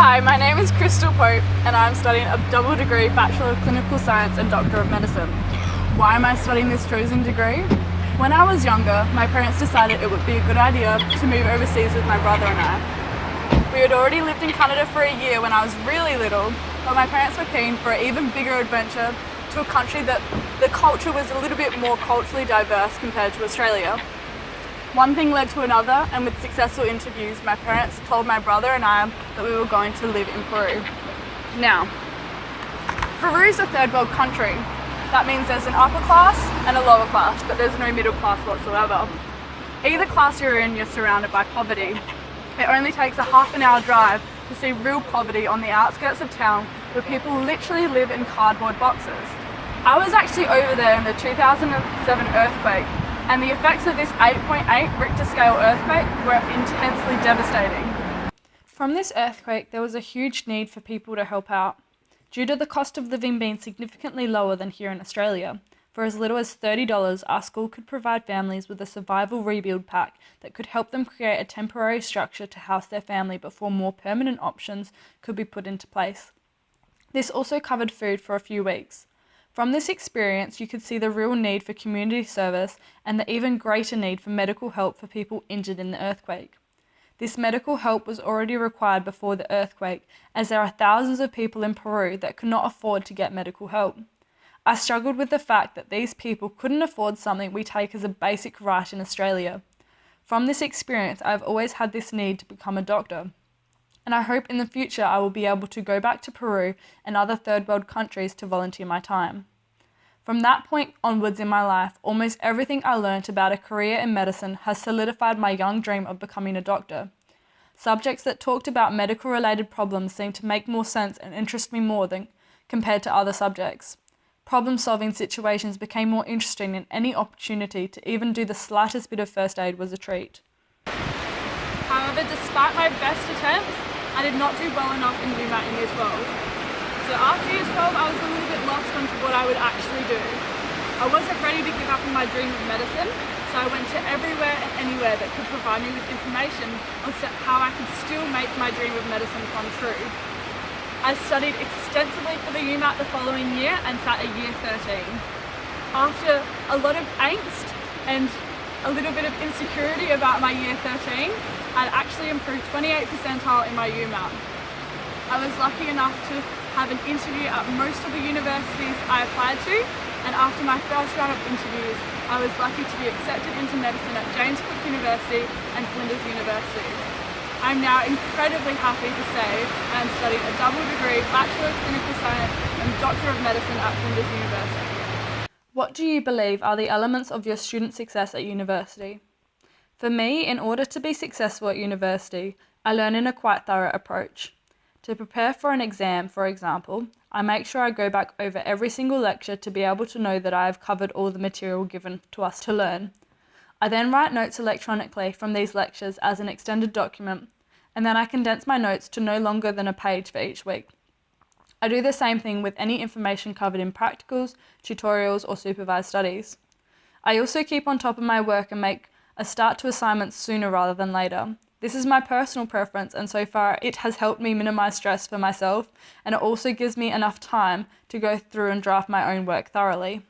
Hi, my name is Crystal Pope and I'm studying a double degree Bachelor of Clinical Science and Doctor of Medicine. Why am I studying this chosen degree? When I was younger, my parents decided it would be a good idea to move overseas with my brother and I. We had already lived in Canada for a year when I was really little, but my parents were keen for an even bigger adventure to a country that the culture was a little bit more culturally diverse compared to Australia. One thing led to another, and with successful interviews, my parents told my brother and I that we were going to live in Peru. Now, Peru is a third world country. That means there's an upper class and a lower class, but there's no middle class whatsoever. Either class you're in, you're surrounded by poverty. It only takes a half-an-hour drive to see real poverty on the outskirts of town where people literally live in cardboard boxes. I was actually over there in the 2007 earthquake, and the effects of this 8.8 Richter scale earthquake were intensely devastating. From this earthquake, there was a huge need for people to help out. Due to the cost of living being significantly lower than here in Australia, for as little as $30, our school could provide families with a survival rebuild pack that could help them create a temporary structure to house their family before more permanent options could be put into place. This also covered food for a few weeks. From this experience, you could see the real need for community service and the even greater need for medical help for people injured in the earthquake. This medical help was already required before the earthquake, as there are thousands of people in Peru that could not afford to get medical help. I struggled with the fact that these people couldn't afford something we take as a basic right in Australia. From this experience, I've always had this need to become a doctor, and I hope in the future I will be able to go back to Peru and other third world countries to volunteer my time. From that point onwards in my life, almost everything I learnt about a career in medicine has solidified my young dream of becoming a doctor. Subjects that talked about medical related problems seemed to make more sense and interest me more than compared to other subjects. Problem-solving situations became more interesting, and any opportunity to even do the slightest bit of first aid was a treat. However, despite my best attempts, I did not do well enough in UMAT in Year 12. So after Year 12, I was a little bit lost onto what I would actually do. I wasn't ready to give up on my dream of medicine, so I went to everywhere and anywhere that could provide me with information on how I could still make my dream of medicine come true. I studied extensively for the UMAT the following year and sat a Year 13. After a lot of angst and a little bit of insecurity about my Year 13, I'd actually improved 28 percentile in my UMAT. I was lucky enough to have an interview at most of the universities I applied to, and after my first round of interviews, I was lucky to be accepted into medicine at James Cook University and Flinders University. I'm now incredibly happy to say I am studying a double degree Bachelor of Clinical Science and Doctor of Medicine at Flinders University. What do you believe are the elements of your student success at university? For me, in order to be successful at university, I learn in a quite thorough approach. To prepare for an exam, for example, I make sure I go back over every single lecture to be able to know that I have covered all the material given to us to learn. I then write notes electronically from these lectures as an extended document, and then I condense my notes to no longer than a page for each week. I do the same thing with any information covered in practicals, tutorials, or supervised studies. I also keep on top of my work and make a start to assignments sooner rather than later. This is my personal preference, and so far it has helped me minimize stress for myself, and it also gives me enough time to go through and draft my own work thoroughly.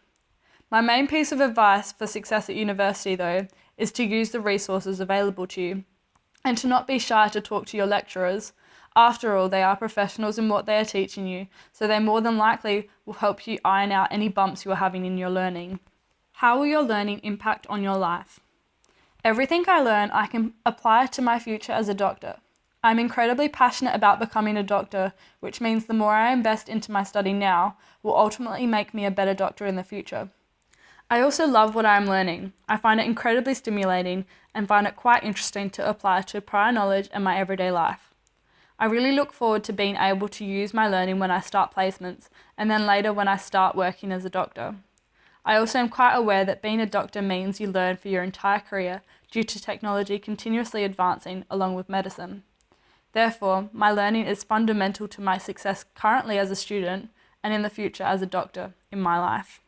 My main piece of advice for success at university, though, is to use the resources available to you, and to not be shy to talk to your lecturers. After all, they are professionals in what they are teaching you, so they more than likely will help you iron out any bumps you are having in your learning. How will your learning impact on your life? Everything I learn, I can apply to my future as a doctor. I'm incredibly passionate about becoming a doctor, which means the more I invest into my study now will ultimately make me a better doctor in the future. I also love what I am learning. I find it incredibly stimulating and find it quite interesting to apply to prior knowledge and my everyday life. I really look forward to being able to use my learning when I start placements, and then later when I start working as a doctor. I also am quite aware that being a doctor means you learn for your entire career due to technology continuously advancing along with medicine. Therefore, my learning is fundamental to my success currently as a student and in the future as a doctor in my life.